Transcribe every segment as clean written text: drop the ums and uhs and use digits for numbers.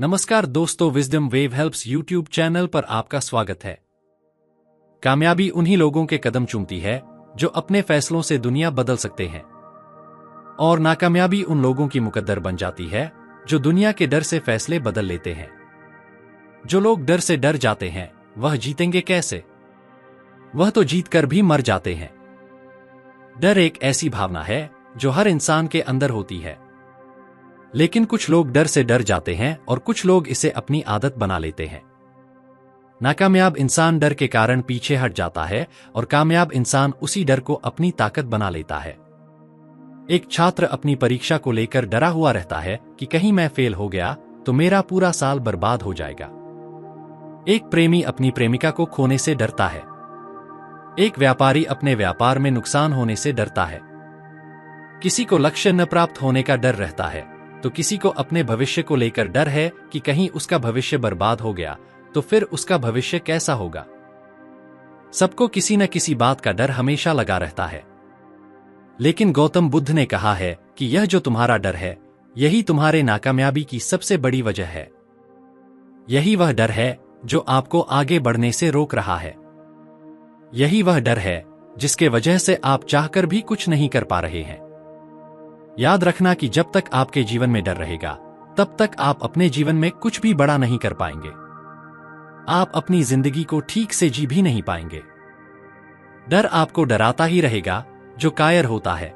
नमस्कार दोस्तों, wisdom wave helps YouTube channel पर आपका स्वागत है। कामयाबी उन्हीं लोगों के कदम चूमती है जो अपने फैसलों से दुनिया बदल सकते हैं, और नाकामयाबी उन लोगों की मुकद्दर बन जाती है जो दुनिया के डर से फैसले बदल लेते हैं। जो लोग डर से डर जाते हैं वह जीतेंगे कैसे? वह तो जीत कर भी मर जाते हैं। डर एक ऐसी भावना है जो हर इंसान के अंदर होती है, लेकिन कुछ लोग डर से डर जाते हैं और कुछ लोग इसे अपनी आदत बना लेते हैं। नाकामयाब इंसान डर के कारण पीछे हट जाता है और कामयाब इंसान उसी डर को अपनी ताकत बना लेता है। एक छात्र अपनी परीक्षा को लेकर डरा हुआ रहता है कि कहीं मैं फेल हो गया तो मेरा पूरा साल बर्बाद हो जाएगा। एक प्रेमी अपनी प्रेमिका को खोने से डरता है। एक व्यापारी अपने व्यापार में नुकसान होने से डरता है। किसी को लक्ष्य न प्राप्त होने का डर रहता है, तो किसी को अपने भविष्य को लेकर डर है कि कहीं उसका भविष्य बर्बाद हो गया तो फिर उसका भविष्य कैसा होगा। सबको किसी न किसी बात का डर हमेशा लगा रहता है, लेकिन गौतम बुद्ध ने कहा है कि यह जो तुम्हारा डर है यही तुम्हारे नाकामयाबी की सबसे बड़ी वजह है। यही वह डर है जो आपको आगे बढ़ने से रोक रहा है। यही वह डर है जिसके वजह से आप चाहकर भी कुछ नहीं कर पा रहे हैं। याद रखना कि जब तक आपके जीवन में डर रहेगा तब तक आप अपने जीवन में कुछ भी बड़ा नहीं कर पाएंगे। आप अपनी जिंदगी को ठीक से जी भी नहीं पाएंगे। डर आपको डराता ही रहेगा जो कायर होता है।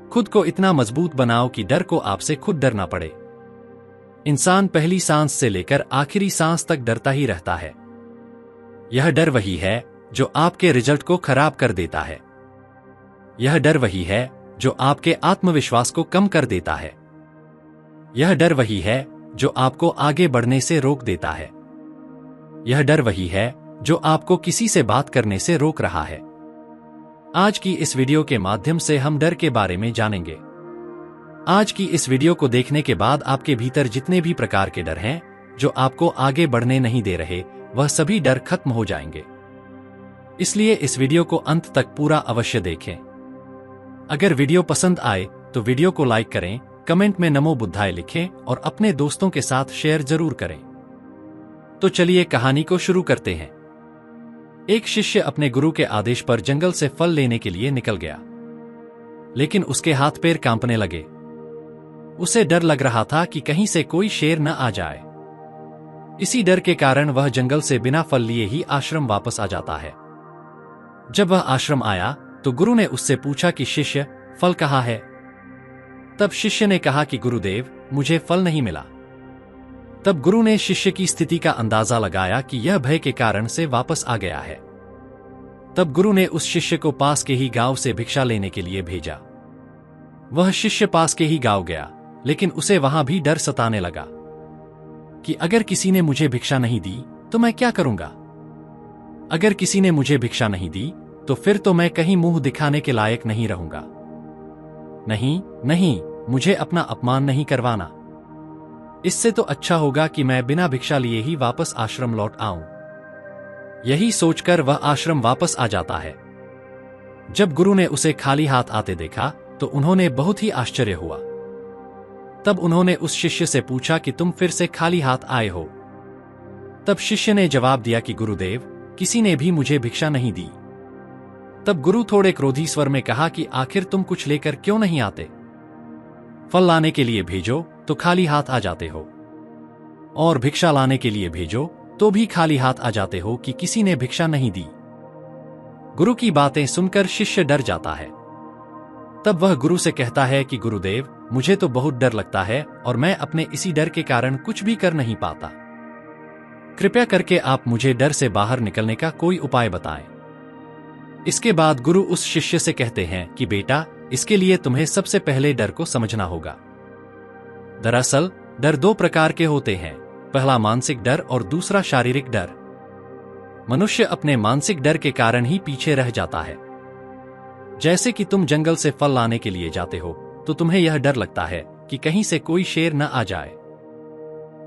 खुद को इतना मजबूत बनाओ कि डर को आपसे खुद डरना पड़े। इंसान पहली सांस से लेकर आखिरी सांस तक डरता ही रहता है। यह डर वही है जो आपके रिजल्ट को खराब कर देता है। यह डर वही है जो आपके आत्मविश्वास को कम कर देता है। यह डर वही है जो आपको आगे बढ़ने से रोक देता है। यह डर वही है जो आपको किसी से बात करने से रोक रहा है। आज की इस वीडियो के माध्यम से हम डर के बारे में जानेंगे। आज की इस वीडियो को देखने के बाद आपके भीतर जितने भी प्रकार के डर हैं जो आपको आगे बढ़ने नहीं दे रहे, वह सभी डर खत्म हो जाएंगे। इसलिए इस वीडियो को अंत तक पूरा अवश्य देखें। अगर वीडियो पसंद आए तो वीडियो को लाइक करें, कमेंट में नमो बुद्धाय लिखें और अपने दोस्तों के साथ शेयर जरूर करें। तो चलिए कहानी को शुरू करते हैं। एक शिष्य अपने गुरु के आदेश पर जंगल से फल लेने के लिए निकल गया, लेकिन उसके हाथ पैर कांपने लगे। उसे डर लग रहा था कि कहीं से कोई शेर न आ जाए। इसी डर के कारण वह जंगल से बिना फल लिए ही आश्रम वापस आ जाता है। जब वह आश्रम आया तो गुरु ने उससे पूछा कि शिष्य, फल कहाँ है? तब शिष्य ने कहा कि गुरुदेव, मुझे फल नहीं मिला। तब गुरु ने शिष्य की स्थिति का अंदाजा लगाया कि यह भय के कारण से वापस आ गया है। तब गुरु ने उस शिष्य को पास के ही गांव से भिक्षा लेने के लिए भेजा। वह शिष्य पास के ही गांव गया, लेकिन उसे वहां भी डर सताने लगा कि अगर किसी ने मुझे भिक्षा नहीं दी तो मैं क्या करूंगा? अगर किसी ने मुझे भिक्षा नहीं दी तो फिर तो मैं कहीं मुंह दिखाने के लायक नहीं रहूंगा। नहीं नहीं, मुझे अपना अपमान नहीं करवाना। इससे तो अच्छा होगा कि मैं बिना भिक्षा लिए ही वापस आश्रम लौट आऊं। यही सोचकर वह आश्रम वापस आ जाता है। जब गुरु ने उसे खाली हाथ आते देखा तो उन्होंने बहुत ही आश्चर्य हुआ। तब उन्होंने उस शिष्य से पूछा कि तुम फिर से खाली हाथ आए हो? तब शिष्य ने जवाब दिया कि गुरुदेव, किसी ने भी मुझे भिक्षा नहीं दी। तब गुरु थोड़े क्रोधी स्वर में कहा कि आखिर तुम कुछ लेकर क्यों नहीं आते? फल लाने के लिए भेजो तो खाली हाथ आ जाते हो, और भिक्षा लाने के लिए भेजो तो भी खाली हाथ आ जाते हो कि किसी ने भिक्षा नहीं दी। गुरु की बातें सुनकर शिष्य डर जाता है। तब वह गुरु से कहता है कि गुरुदेव, मुझे तो बहुत डर लगता है और मैं अपने इसी डर के कारण कुछ भी कर नहीं पाता। कृपया करके आप मुझे डर से बाहर निकलने का कोई उपाय बताएं। इसके बाद गुरु उस शिष्य से कहते हैं कि बेटा, इसके लिए तुम्हें सबसे पहले डर को समझना होगा। दरअसल डर दो प्रकार के होते हैं, पहला मानसिक डर और दूसरा शारीरिक डर। मनुष्य अपने मानसिक डर के कारण ही पीछे रह जाता है। जैसे कि तुम जंगल से फल लाने के लिए जाते हो तो तुम्हें यह डर लगता है कि कहीं से कोई शेर न आ जाए,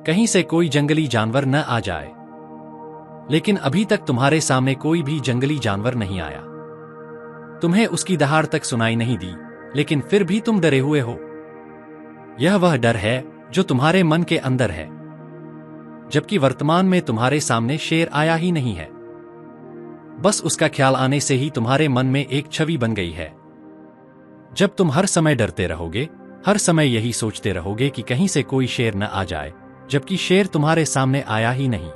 कहीं से कोई जंगली जानवर न आ जाए। लेकिन अभी तक तुम्हारे सामने कोई भी जंगली जानवर नहीं आया। तुम्हें उसकी दहाड़ तक सुनाई नहीं दी, लेकिन फिर भी तुम डरे हुए हो। यह वह डर है जो तुम्हारे मन के अंदर है। जबकि वर्तमान में तुम्हारे सामने शेर आया ही नहीं है। बस उसका ख्याल आने से ही तुम्हारे मन में एक छवि बन गई है। जब तुम हर समय डरते रहोगे, हर समय यही सोचते रहोगे कि कहीं से कोई शेर न आ जाए, जबकि शेर तुम्हारे सामने आया ही नहीं,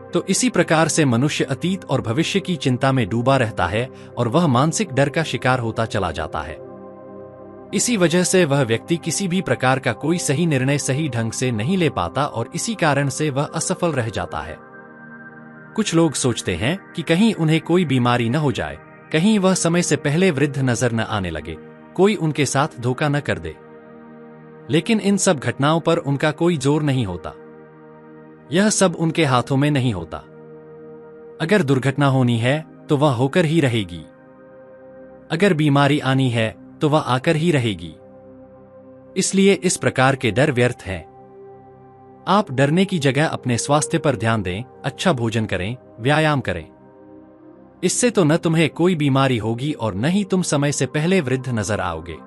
तो इसी प्रकार से मनुष्य अतीत और भविष्य की चिंता में डूबा रहता है और वह मानसिक डर का शिकार होता चला जाता है। इसी वजह से वह व्यक्ति किसी भी प्रकार का कोई सही निर्णय सही ढंग से नहीं ले पाता और इसी कारण से वह असफल रह जाता है। कुछ लोग सोचते हैं कि कहीं उन्हें कोई बीमारी न हो जाए, कहीं वह समय से पहले वृद्ध नजर न आने लगे, कोई उनके साथ धोखा न कर दे। लेकिन इन सब घटनाओं पर उनका कोई जोर नहीं होता। यह सब उनके हाथों में नहीं होता। अगर दुर्घटना होनी है तो वह होकर ही रहेगी। अगर बीमारी आनी है तो वह आकर ही रहेगी। इसलिए इस प्रकार के डर व्यर्थ हैं। आप डरने की जगह अपने स्वास्थ्य पर ध्यान दें, अच्छा भोजन करें, व्यायाम करें। इससे तो न तुम्हें कोई बीमारी होगी और न ही तुम समय से पहले वृद्ध नजर आओगे।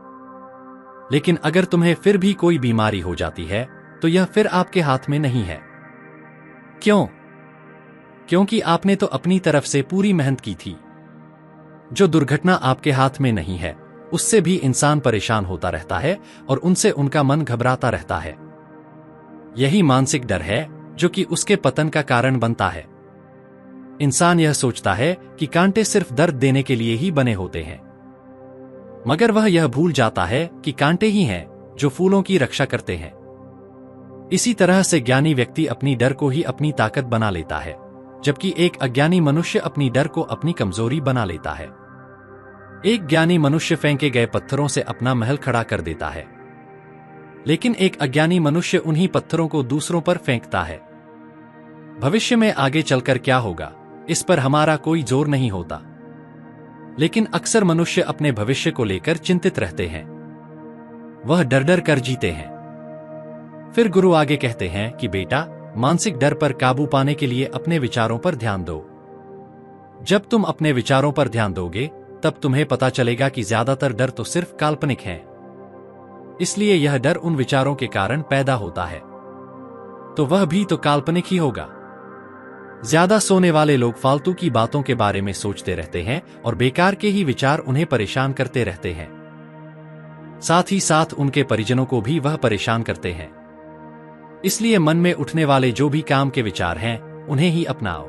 लेकिन अगर तुम्हें फिर भी कोई बीमारी हो जाती है तो यह फिर आपके हाथ में नहीं है। क्यों? क्योंकि आपने तो अपनी तरफ से पूरी मेहनत की थी। जो दुर्घटना आपके हाथ में नहीं है, उससे भी इंसान परेशान होता रहता है और उनसे उनका मन घबराता रहता है। यही मानसिक डर है जो कि उसके पतन का कारण बनता है। इंसान यह सोचता है कि कांटे सिर्फ दर्द देने के लिए ही बने होते हैं, मगर वह यह भूल जाता है कि कांटे ही हैं जो फूलों की रक्षा करते हैं। इसी तरह से ज्ञानी व्यक्ति अपनी डर को ही अपनी ताकत बना लेता है, जबकि एक अज्ञानी मनुष्य अपनी डर को अपनी कमजोरी बना लेता है। एक ज्ञानी मनुष्य फेंके गए पत्थरों से अपना महल खड़ा कर देता है, लेकिन एक अज्ञानी मनुष्य उन्हीं पत्थरों को दूसरों पर फेंकता है। भविष्य में आगे चलकर क्या होगा, इस पर हमारा कोई जोर नहीं होता, लेकिन अक्सर मनुष्य अपने भविष्य को लेकर चिंतित रहते हैं। वह डर डर कर जीते हैं। फिर गुरु आगे कहते हैं कि बेटा, मानसिक डर पर काबू पाने के लिए अपने विचारों पर ध्यान दो। जब तुम अपने विचारों पर ध्यान दोगे, तब तुम्हें पता चलेगा कि ज्यादातर डर तो सिर्फ काल्पनिक है। इसलिए यह डर उन विचारों के कारण पैदा होता है, तो वह भी तो काल्पनिक ही होगा। ज्यादा सोने वाले लोग फालतू की बातों के बारे में सोचते रहते हैं और बेकार के ही विचार उन्हें परेशान करते रहते हैं। साथ ही साथ उनके परिजनों को भी वह परेशान करते हैं। इसलिए मन में उठने वाले जो भी काम के विचार हैं, उन्हें ही अपनाओ।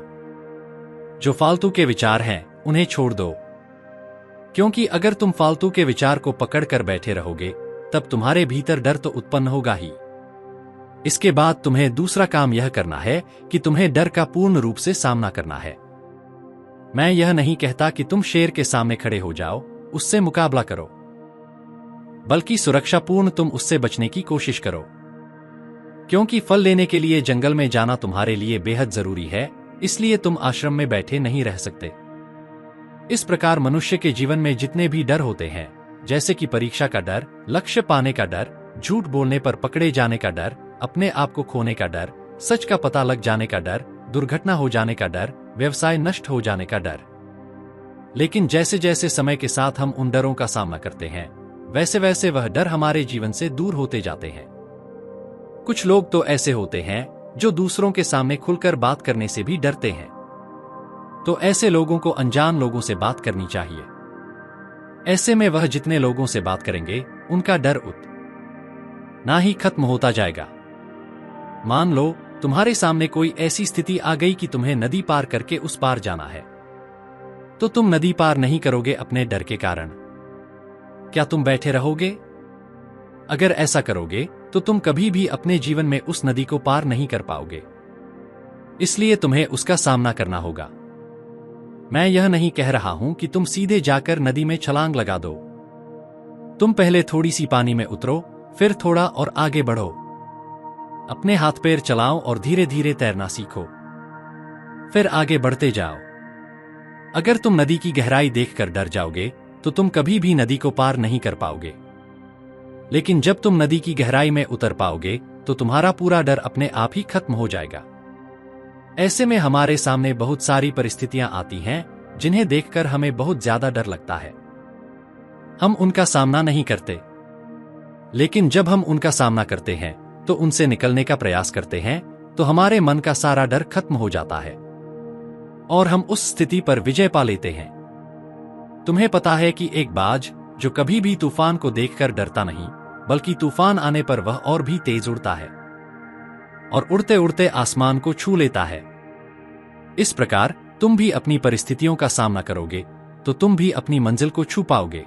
जो फालतू के विचार हैं, उन्हें छोड़ दो। क्योंकि अगर तुम फालतू के विचार को पकड़ कर बैठे रहोगे, तब तुम्हारे भीतर डर तो उत्पन्न होगा ही। इसके बाद तुम्हें दूसरा काम यह करना है कि तुम्हें डर का पूर्ण रूप से सामना करना है। मैं यह नहीं कहता कि तुम शेर के सामने खड़े हो जाओ, उससे मुकाबला करो, बल्कि सुरक्षापूर्ण तुम उससे बचने की कोशिश करो। क्योंकि फल लेने के लिए जंगल में जाना तुम्हारे लिए बेहद जरूरी है, इसलिए तुम आश्रम में बैठे नहीं रह सकते। इस प्रकार मनुष्य के जीवन में जितने भी डर होते हैं, जैसे कि परीक्षा का डर, लक्ष्य पाने का डर, झूठ बोलने पर पकड़े जाने का डर, अपने आप को खोने का डर, सच का पता लग जाने का डर, दुर्घटना हो जाने का डर, व्यवसाय नष्ट हो जाने का डर। लेकिन जैसे जैसे समय के साथ हम उन डरों का सामना करते हैं, वैसे वैसे वह डर हमारे जीवन से दूर होते जाते हैं। कुछ लोग तो ऐसे होते हैं जो दूसरों के सामने खुलकर बात करने से भी डरते हैं, तो ऐसे लोगों को अनजान लोगों से बात करनी चाहिए। ऐसे में वह जितने लोगों से बात करेंगे, उनका डर ना ही खत्म होता जाएगा। मान लो तुम्हारे सामने कोई ऐसी स्थिति आ गई कि तुम्हें नदी पार करके उस पार जाना है, तो तुम नदी पार नहीं करोगे अपने डर के कारण। क्या तुम बैठे रहोगे? अगर ऐसा करोगे तो तुम कभी भी अपने जीवन में उस नदी को पार नहीं कर पाओगे। इसलिए तुम्हें उसका सामना करना होगा। मैं यह नहीं कह रहा हूं कि तुम सीधे जाकर नदी में छलांग लगा दो। तुम पहले थोड़ी सी पानी में उतरो, फिर थोड़ा और आगे बढ़ो। अपने हाथ पैर चलाओ और धीरे धीरे तैरना सीखो, फिर आगे बढ़ते जाओ। अगर तुम नदी की गहराई देखकर डर जाओगे तो तुम कभी भी नदी को पार नहीं कर पाओगे। लेकिन जब तुम नदी की गहराई में उतर पाओगे तो तुम्हारा पूरा डर अपने आप ही खत्म हो जाएगा। ऐसे में हमारे सामने बहुत सारी परिस्थितियां आती हैं जिन्हें देखकर हमें बहुत ज्यादा डर लगता है। हम उनका सामना नहीं करते, लेकिन जब हम उनका सामना करते हैं तो उनसे निकलने का प्रयास करते हैं, तो हमारे मन का सारा डर खत्म हो जाता है और हम उस स्थिति पर विजय पा लेते हैं। तुम्हें पता है कि एक बाज जो कभी भी तूफान को देखकर डरता नहीं, बल्कि तूफान आने पर वह और भी तेज उड़ता है और उड़ते उड़ते आसमान को छू लेता है। इस प्रकार तुम भी अपनी परिस्थितियों का सामना करोगे तो तुम भी अपनी मंजिल को छू पाओगे।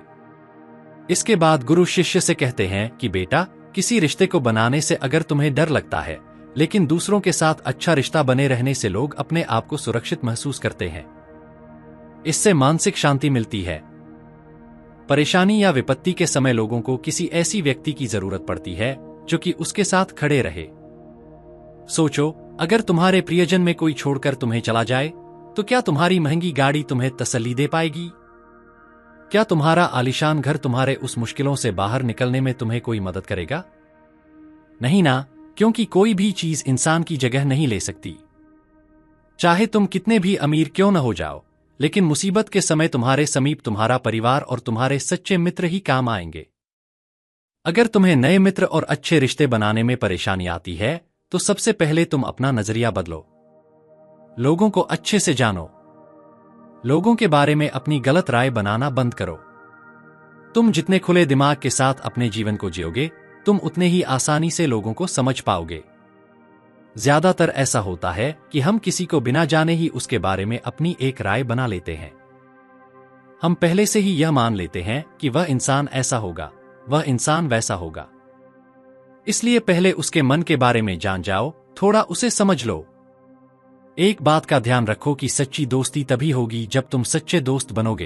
इसके बाद गुरु शिष्य से कहते हैं कि बेटा, किसी रिश्ते को बनाने से अगर तुम्हें डर लगता है, लेकिन दूसरों के साथ अच्छा रिश्ता बने रहने से लोग अपने आप को सुरक्षित महसूस करते हैं। इससे मानसिक शांति मिलती है। परेशानी या विपत्ति के समय लोगों को किसी ऐसी व्यक्ति की जरूरत पड़ती है जो कि उसके साथ खड़े रहे। सोचो, अगर तुम्हारे प्रियजन में कोई छोड़कर तुम्हें चला जाए तो क्या तुम्हारी महंगी गाड़ी तुम्हें तसल्ली दे पाएगी? क्या तुम्हारा आलीशान घर तुम्हारे उस मुश्किलों से बाहर निकलने में तुम्हें कोई मदद करेगा? नहीं ना, क्योंकि कोई भी चीज इंसान की जगह नहीं ले सकती। चाहे तुम कितने भी अमीर क्यों न हो जाओ, लेकिन मुसीबत के समय तुम्हारे समीप तुम्हारा परिवार और तुम्हारे सच्चे मित्र ही काम आएंगे। अगर तुम्हें नए मित्र और अच्छे रिश्ते बनाने में परेशानी आती है तो सबसे पहले तुम अपना नजरिया बदलो। लोगों को अच्छे से जानो। लोगों के बारे में अपनी गलत राय बनाना बंद करो। तुम जितने खुले दिमाग के साथ अपने जीवन को जियोगे, तुम उतने ही आसानी से लोगों को समझ पाओगे। ज्यादातर ऐसा होता है कि हम किसी को बिना जाने ही उसके बारे में अपनी एक राय बना लेते हैं। हम पहले से ही यह मान लेते हैं कि वह इंसान ऐसा होगा, वह इंसान वैसा होगा। इसलिए पहले उसके मन के बारे में जान जाओ, थोड़ा उसे समझ लो। एक बात का ध्यान रखो कि सच्ची दोस्ती तभी होगी जब तुम सच्चे दोस्त बनोगे।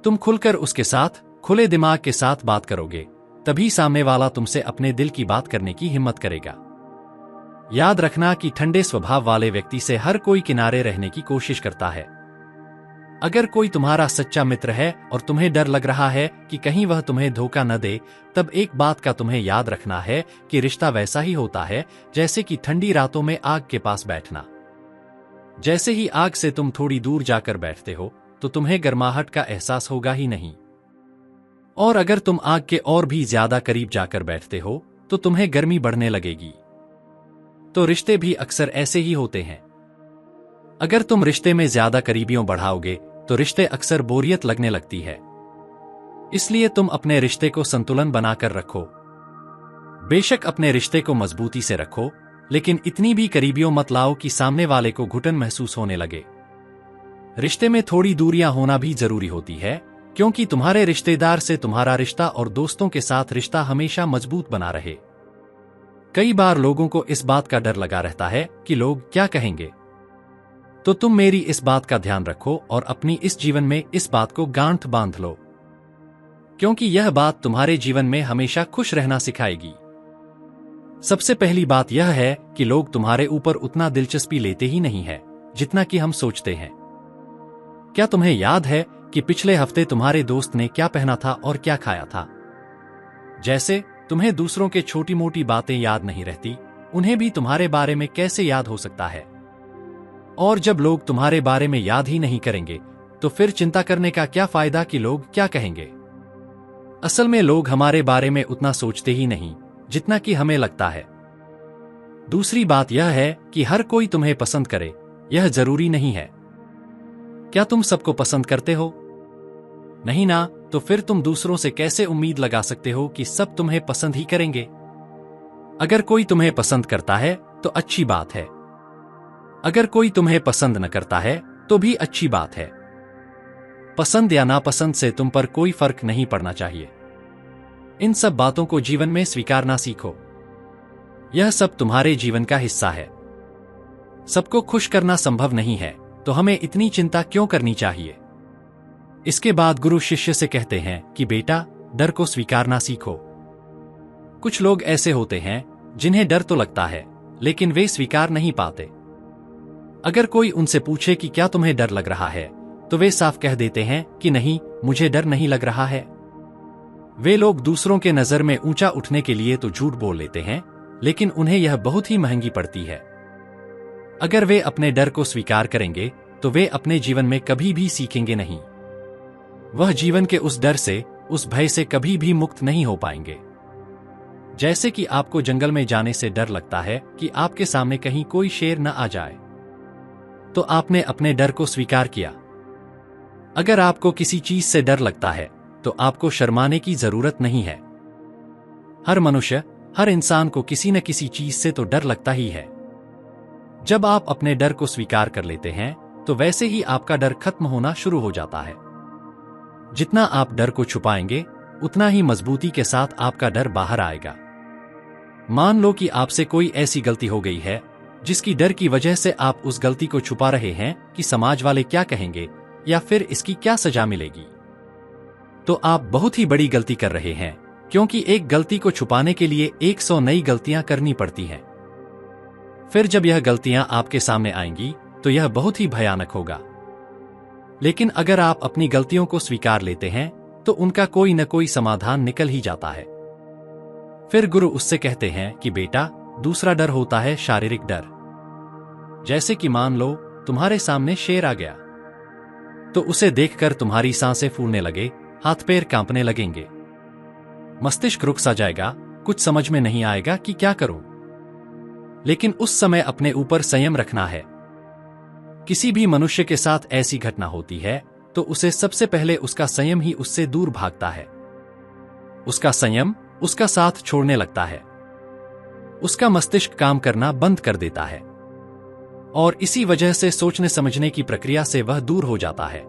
तुम खुलकर उसके साथ खुले दिमाग के साथ बात करोगे, तभी सामने वाला तुमसे अपने दिल की बात करने की हिम्मत करेगा। याद रखना कि ठंडे स्वभाव वाले व्यक्ति से हर कोई किनारे रहने की कोशिश करता है। अगर कोई तुम्हारा सच्चा मित्र है और तुम्हें डर लग रहा है कि कहीं वह तुम्हें धोखा न दे, तब एक बात का तुम्हें याद रखना है कि रिश्ता वैसा ही होता है जैसे कि ठंडी रातों में आग के पास बैठना। जैसे ही आग से तुम थोड़ी दूर जाकर बैठते हो तो तुम्हें गर्माहट का एहसास होगा ही नहीं, और अगर तुम आग के और भी ज्यादा करीब जाकर बैठते हो तो तुम्हें गर्मी बढ़ने लगेगी। तो रिश्ते भी अक्सर ऐसे ही होते हैं। अगर तुम रिश्ते में ज्यादा करीबियों बढ़ाओगे तो रिश्ते अक्सर बोरियत लगने लगती है। इसलिए तुम अपने रिश्ते को संतुलन बनाकर रखो। बेशक अपने रिश्ते को मजबूती से रखो, लेकिन इतनी भी करीबियों मत लाओ कि सामने वाले को घुटन महसूस होने लगे। रिश्ते में थोड़ी दूरियां होना भी जरूरी होती है, क्योंकि तुम्हारे रिश्तेदार से तुम्हारा रिश्ता और दोस्तों के साथ रिश्ता हमेशा मजबूत बना रहे। कई बार लोगों को इस बात का डर लगा रहता है कि लोग क्या कहेंगे। तो तुम मेरी इस बात का ध्यान रखो और अपनी इस जीवन में इस बात को गांठ बांध लो, क्योंकि यह बात तुम्हारे जीवन में हमेशा खुश रहना सिखाएगी। सबसे पहली बात यह है कि लोग तुम्हारे ऊपर उतना दिलचस्पी लेते ही नहीं है जितना कि हम सोचते हैं। क्या तुम्हें याद है कि पिछले हफ्ते तुम्हारे दोस्त ने क्या पहना था और क्या खाया था? जैसे तुम्हें दूसरों के छोटी मोटी बातें याद नहीं रहती, उन्हें भी तुम्हारे बारे में कैसे याद हो सकता है? और जब लोग तुम्हारे बारे में याद ही नहीं करेंगे तो फिर चिंता करने का क्या फायदा कि लोग क्या कहेंगे? असल में लोग हमारे बारे में उतना सोचते ही नहीं जितना कि हमें लगता है। दूसरी बात यह है कि हर कोई तुम्हें पसंद करे, यह जरूरी नहीं है। क्या तुम सबको पसंद करते हो? नहीं ना, तो फिर तुम दूसरों से कैसे उम्मीद लगा सकते हो कि सब तुम्हें पसंद ही करेंगे? अगर कोई तुम्हें पसंद करता है तो अच्छी बात है, अगर कोई तुम्हें पसंद न करता है तो भी अच्छी बात है। पसंद या नापसंद से तुम पर कोई फर्क नहीं पड़ना चाहिए। इन सब बातों को जीवन में स्वीकारना सीखो। यह सब तुम्हारे जीवन का हिस्सा है। सबको खुश करना संभव नहीं है, तो हमें इतनी चिंता क्यों करनी चाहिए? इसके बाद गुरु शिष्य से कहते हैं कि बेटा, डर को स्वीकारना सीखो। कुछ लोग ऐसे होते हैं जिन्हें डर तो लगता है, लेकिन वे स्वीकार नहीं पाते। अगर कोई उनसे पूछे कि क्या तुम्हें डर लग रहा है, तो वे साफ कह देते हैं कि नहीं, मुझे डर नहीं लग रहा है। वे लोग दूसरों के नजर में ऊंचा उठने के लिए तो झूठ बोल लेते हैं, लेकिन उन्हें यह बहुत ही महंगी पड़ती है। अगर वे अपने डर को स्वीकार करेंगे तो वे अपने जीवन में कभी भी सीखेंगे नहीं। वह जीवन के उस डर से, उस भय से कभी भी मुक्त नहीं हो पाएंगे। जैसे कि आपको जंगल में जाने से डर लगता है कि आपके सामने कहीं कोई शेर न आ जाए, तो आपने अपने डर को स्वीकार किया। अगर आपको किसी चीज से डर लगता है तो आपको शर्माने की जरूरत नहीं है। हर मनुष्य, हर इंसान को किसी न किसी चीज से तो डर लगता ही है। जब आप अपने डर को स्वीकार कर लेते हैं तो वैसे ही आपका डर खत्म होना शुरू हो जाता है। जितना आप डर को छुपाएंगे उतना ही मजबूती के साथ आपका डर बाहर आएगा। मान लो कि आपसे कोई ऐसी गलती हो गई है जिसकी डर की वजह से आप उस गलती को छुपा रहे हैं कि समाज वाले क्या कहेंगे या फिर इसकी क्या सजा मिलेगी, तो आप बहुत ही बड़ी गलती कर रहे हैं, क्योंकि एक गलती को छुपाने के लिए 100 नई गलतियां करनी पड़ती हैं। फिर जब यह गलतियां आपके सामने आएंगी तो यह बहुत ही भयानक होगा। लेकिन अगर आप अपनी गलतियों को स्वीकार लेते हैं तो उनका कोई न कोई समाधान निकल ही जाता है। फिर गुरु उससे कहते हैं कि बेटा, दूसरा डर होता है शारीरिक डर। जैसे कि मान लो तुम्हारे सामने शेर आ गया, तो उसे देखकर तुम्हारी सांसें फूलने लगे, हाथ पैर कांपने लगेंगे, मस्तिष्क रुक सा जाएगा, कुछ समझ में नहीं आएगा कि क्या करूं। लेकिन उस समय अपने ऊपर संयम रखना है। किसी भी मनुष्य के साथ ऐसी घटना होती है तो उसे सबसे पहले उसका संयम ही उससे दूर भागता है। उसका संयम उसका साथ छोड़ने लगता है, उसका मस्तिष्क काम करना बंद कर देता है और इसी वजह से सोचने समझने की प्रक्रिया से वह दूर हो जाता है।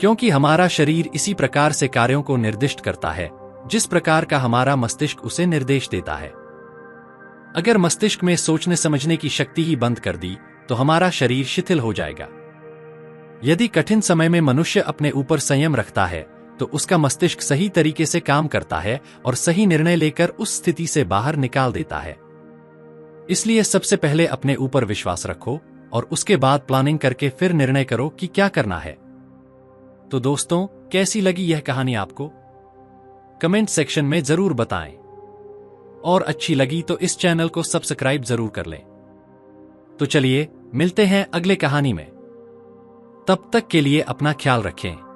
क्योंकि हमारा शरीर इसी प्रकार से कार्यों को निर्दिष्ट करता है जिस प्रकार का हमारा मस्तिष्क उसे निर्देश देता है। अगर मस्तिष्क में सोचने समझने की शक्ति ही बंद कर दी तो हमारा शरीर शिथिल हो जाएगा। यदि कठिन समय में मनुष्य अपने ऊपर संयम रखता है तो उसका मस्तिष्क सही तरीके से काम करता है और सही निर्णय लेकर उस स्थिति से बाहर निकाल देता है। इसलिए सबसे पहले अपने ऊपर विश्वास रखो और उसके बाद प्लानिंग करके फिर निर्णय करो कि क्या करना है। तो दोस्तों, कैसी लगी यह कहानी आपको? कमेंट सेक्शन में जरूर बताएं और अच्छी लगी तो इस चैनल को सब्सक्राइब जरूर कर लें। तो चलिए मिलते हैं अगले कहानी में। तब तक के लिए अपना ख्याल रखें।